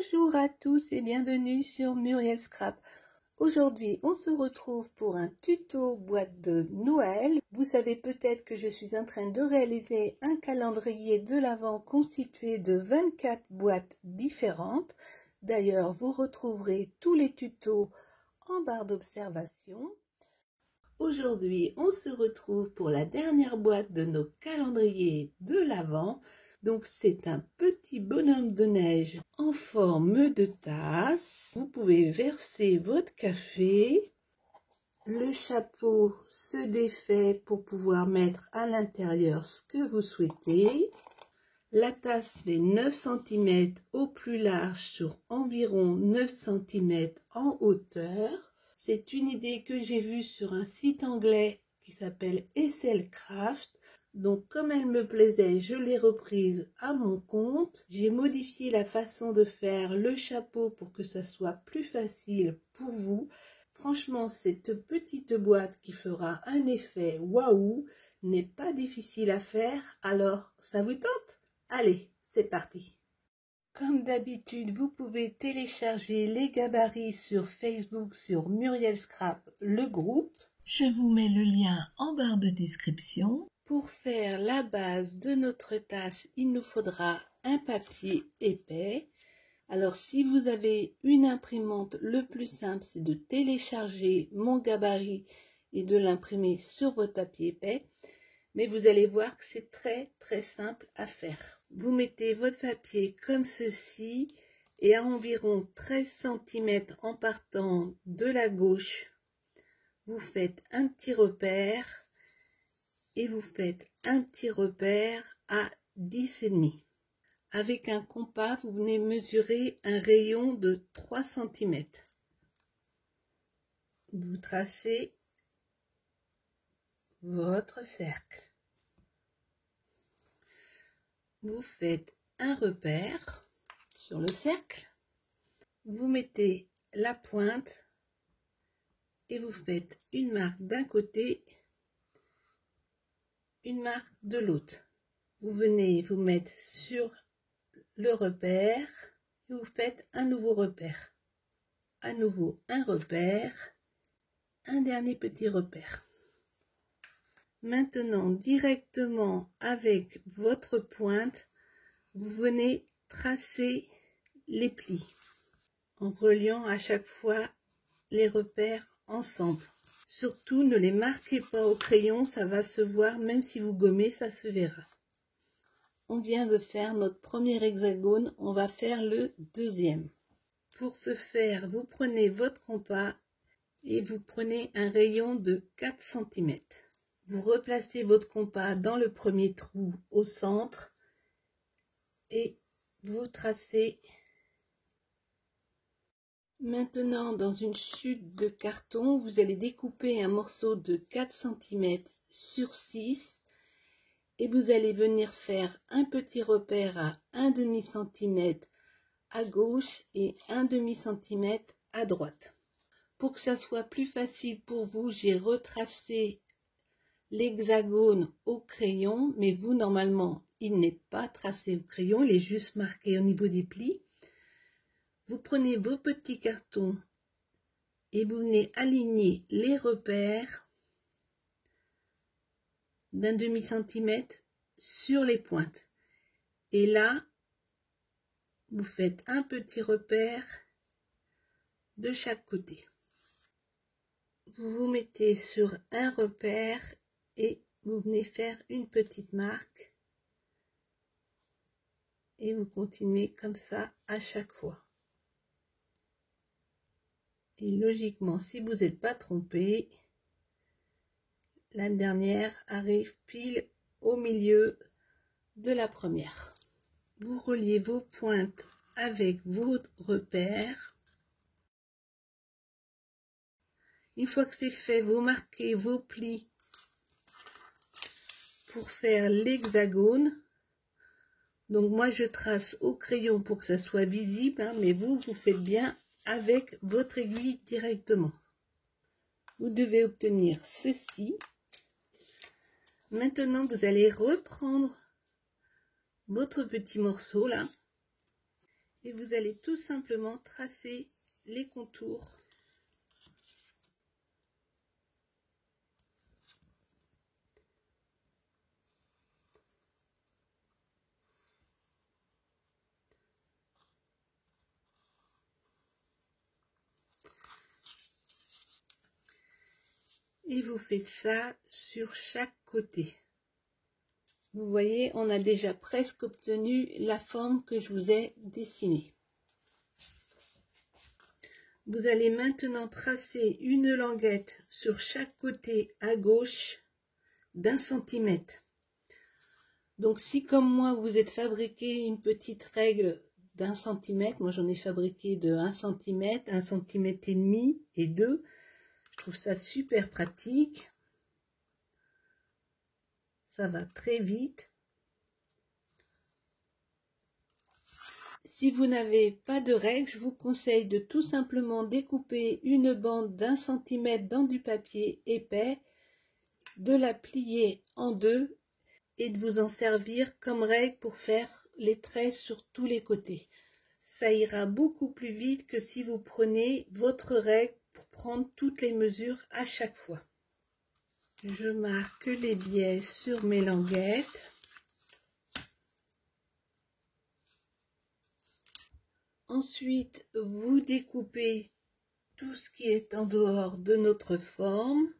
Bonjour à tous et bienvenue sur Muriel Scrap. Aujourd'hui, on se retrouve pour un tuto boîte de Noël. Vous savez peut-être que je suis en train de réaliser un calendrier de l'Avent constitué de 24 boîtes différentes. D'ailleurs, vous retrouverez tous les tutos en barre d'observation. Aujourd'hui, on se retrouve pour la dernière boîte de nos calendriers de l'Avent. Donc c'est un petit bonhomme de neige en forme de tasse. Vous pouvez verser votre café. Le chapeau se défait pour pouvoir mettre à l'intérieur ce que vous souhaitez. La tasse fait 9 cm au plus large sur environ 9 cm en hauteur. C'est une idée que j'ai vue sur un site anglais qui s'appelle Esselcraft. Donc comme elle me plaisait, je l'ai reprise à mon compte. J'ai modifié la façon de faire le chapeau pour que ça soit plus facile pour vous. Franchement, cette petite boîte qui fera un effet waouh n'est pas difficile à faire. Alors, ça vous tente? Allez, c'est parti! Comme d'habitude, vous pouvez télécharger les gabarits sur Facebook sur Muriel Scrap, le groupe. Je vous mets le lien en barre de description. Pour faire la base de notre tasse, il nous faudra un papier épais. Alors si vous avez une imprimante, le plus simple c'est de télécharger mon gabarit et de l'imprimer sur votre papier épais. Mais vous allez voir que c'est très simple à faire. Vous mettez votre papier comme ceci et à environ 13 cm en partant de la gauche, vous faites un petit repère. Et vous faites un petit repère à 10,5. Avec un compas, vous venez mesurer un rayon de 3 cm. Vous tracez votre cercle. Vous faites un repère sur le cercle. Vous mettez la pointe et vous faites une marque d'un côté, une marque de l'autre. Vous venez vous mettre sur le repère et vous faites un nouveau repère. À nouveau un repère, un dernier petit repère. Maintenant, directement avec votre pointe, vous venez tracer les plis en reliant à chaque fois les repères ensemble. Surtout, ne les marquez pas au crayon, ça va se voir, même si vous gommez, ça se verra. On vient de faire notre premier hexagone, on va faire le deuxième. Pour ce faire, vous prenez votre compas et vous prenez un rayon de 4 cm. Vous replacez votre compas dans le premier trou au centre et vous tracez. Maintenant, dans une chute de carton, vous allez découper un morceau de 4 cm sur 6 et vous allez venir faire un petit repère à 1/2 cm à gauche et 1/2 cm à droite. Pour que ça soit plus facile pour vous, j'ai retracé l'hexagone au crayon, mais vous, normalement, il n'est pas tracé au crayon, il est juste marqué au niveau des plis. Vous prenez vos petits cartons et vous venez aligner les repères d'1/2 cm sur les pointes. Et là, vous faites un petit repère de chaque côté. Vous vous mettez sur un repère et vous venez faire une petite marque. Et vous continuez comme ça à chaque fois. Et logiquement, si vous n'êtes pas trompé, la dernière arrive pile au milieu de la première. Vous reliez vos pointes avec vos repères. Une fois que c'est fait, vous marquez vos plis pour faire l'hexagone. Donc moi je trace au crayon pour que ça soit visible, hein, mais vous faites bien avec votre aiguille directement. Vous devez obtenir ceci. Maintenant vous allez reprendre votre petit morceau là Et vous allez tout simplement tracer les contours. Et vous faites ça sur chaque côté. Vous voyez, on a déjà presque obtenu la forme que je vous ai dessinée. Vous allez maintenant tracer une languette sur chaque côté à gauche d'1 centimètre. Donc si comme moi vous êtes fabriqué une petite règle d'1 centimètre, moi j'en ai fabriqué de 1 centimètre, 1 centimètre et demi et 2. Je trouve ça super pratique. Ça va très vite. Si vous n'avez pas de règle, je vous conseille de tout simplement découper une bande d'1 centimètre dans du papier épais, de la plier en deux et de vous en servir comme règle pour faire les traits sur tous les côtés. Ça ira beaucoup plus vite que si vous prenez votre règle pour prendre toutes les mesures à chaque fois. Je marque les biais sur mes languettes. Ensuite, vous découpez tout ce qui est en dehors de notre forme.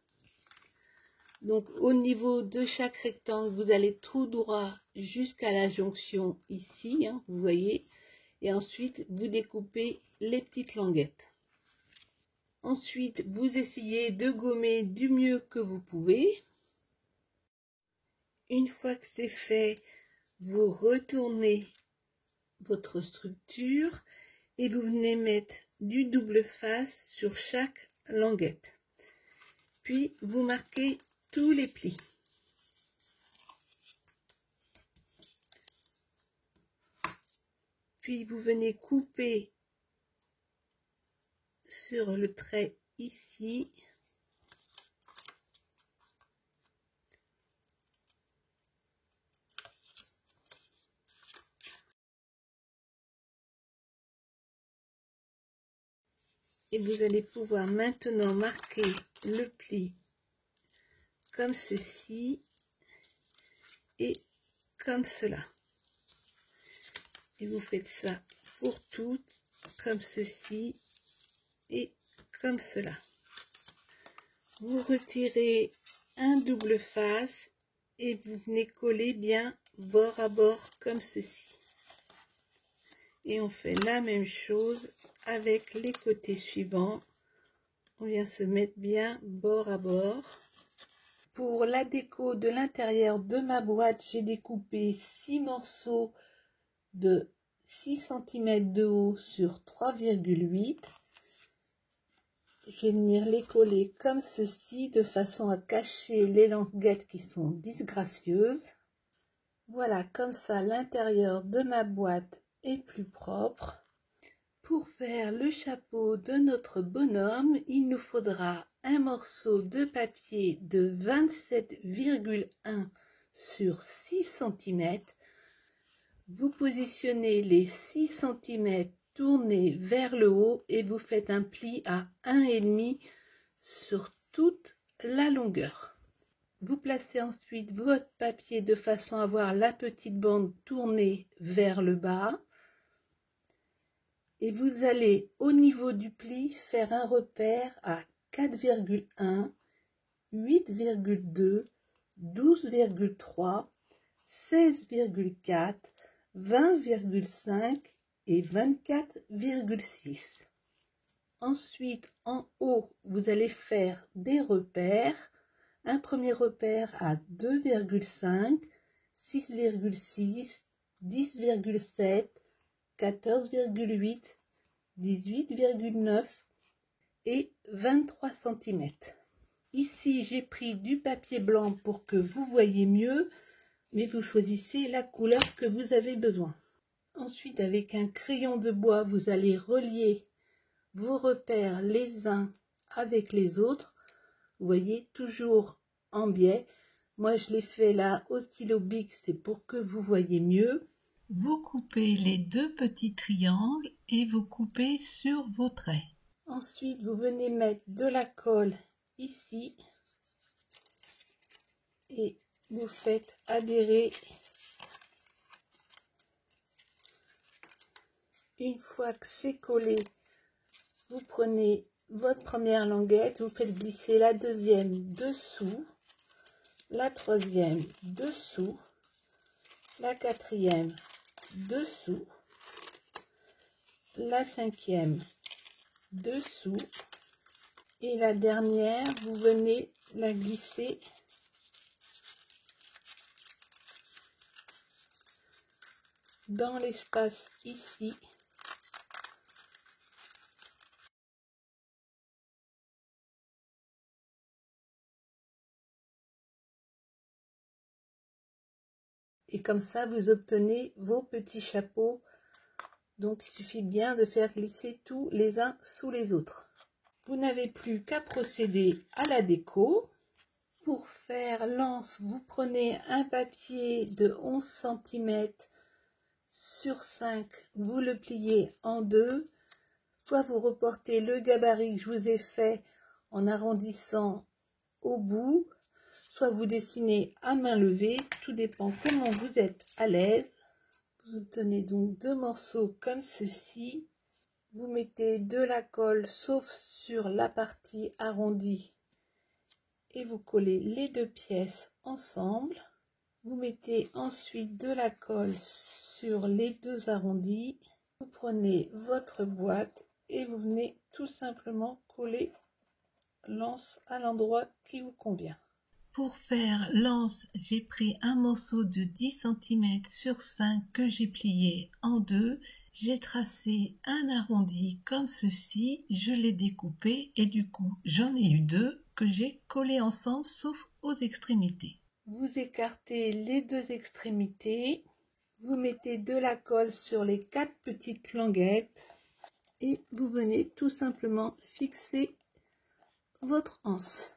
Donc, au niveau de chaque rectangle, vous allez tout droit jusqu'à la jonction ici, hein, vous voyez. Et ensuite, vous découpez les petites languettes. Ensuite, vous essayez de gommer du mieux que vous pouvez. Une fois que c'est fait, vous retournez votre structure et vous venez mettre du double face sur chaque languette. Puis, vous marquez tous les plis. Puis, vous venez couper sur le trait ici. Et vous allez pouvoir maintenant marquer le pli comme ceci et comme cela. Et vous faites ça pour toutes, comme ceci et comme cela. Vous retirez un double face et vous venez coller bien bord à bord comme ceci. Et on fait la même chose avec les côtés suivants. On vient se mettre bien bord à bord. Pour la déco de l'intérieur de ma boîte, j'ai découpé 6 morceaux de 6 cm de haut sur 3,8. Je vais venir les coller comme ceci de façon à cacher les languettes qui sont disgracieuses. Voilà, comme ça l'intérieur de ma boîte est plus propre. Pour faire le chapeau de notre bonhomme, il nous faudra un morceau de papier de 27,1 sur 6 cm. Vous positionnez les 6 cm tournés vers le haut et vous faites un pli à 1,5 sur toute la longueur. Vous placez ensuite votre papier de façon à avoir la petite bande tournée vers le bas. Et vous allez au niveau du pli faire un repère à 4,1, 8,2, 12,3, 16,4, 20,5 et 24,6. Ensuite, en haut, vous allez faire des repères. Un premier repère à 2,5, 6,6, 10,7, 14,8, 18,9 et 23 cm. Ici, j'ai pris du papier blanc pour que vous voyez mieux, mais vous choisissez la couleur que vous avez besoin. Ensuite, avec un crayon de bois, vous allez relier vos repères les uns avec les autres. Vous voyez, toujours en biais. Moi, je l'ai fait là au stylo Bic, c'est pour que vous voyez mieux. Vous coupez les 2 petits triangles et vous coupez sur vos traits. Ensuite, vous venez mettre de la colle ici et vous faites adhérer. Une fois que c'est collé, vous prenez votre première languette, vous faites glisser la deuxième dessous, la troisième dessous, la quatrième dessous, la cinquième dessous et la dernière, vous venez la glisser dans l'espace ici. Et comme ça, vous obtenez vos petits chapeaux. Donc, il suffit bien de faire glisser tous les uns sous les autres. Vous n'avez plus qu'à procéder à la déco. Pour faire l'anse, vous prenez un papier de 11 cm sur 5. Vous le pliez en deux. Soit vous reportez le gabarit que je vous ai fait en arrondissant au bout, soit vous dessinez à main levée, tout dépend comment vous êtes à l'aise. Vous obtenez donc 2 morceaux comme ceci. Vous mettez de la colle sauf sur la partie arrondie et vous collez les 2 pièces ensemble. Vous mettez ensuite de la colle sur les 2 arrondis. Vous prenez votre boîte et vous venez tout simplement coller l'anse à l'endroit qui vous convient. Pour faire l'anse, j'ai pris un morceau de 10 cm sur 5 que j'ai plié en deux. J'ai tracé un arrondi comme ceci, je l'ai découpé et du coup j'en ai eu 2 que j'ai collés ensemble sauf aux extrémités. Vous écartez les 2 extrémités, vous mettez de la colle sur les 4 petites languettes et vous venez tout simplement fixer votre anse.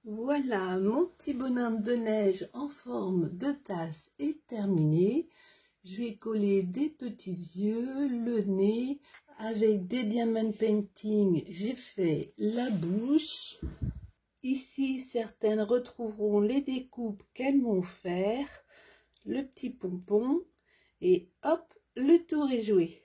Voilà, mon petit bonhomme de neige en forme de tasse est terminé. Je vais coller des petits yeux, le nez. Avec des diamond painting, j'ai fait la bouche. Ici, certaines retrouveront les découpes qu'elles m'ont fait, le petit pompon, et hop, le tour est joué.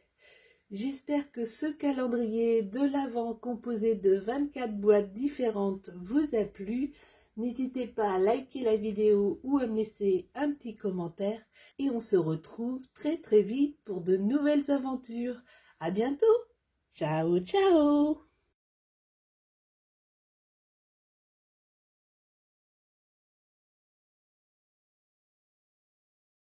J'espère que ce calendrier de l'Avent composé de 24 boîtes différentes vous a plu. N'hésitez pas à liker la vidéo ou à me laisser un petit commentaire. Et on se retrouve très très vite pour de nouvelles aventures. À bientôt. Ciao, ciao.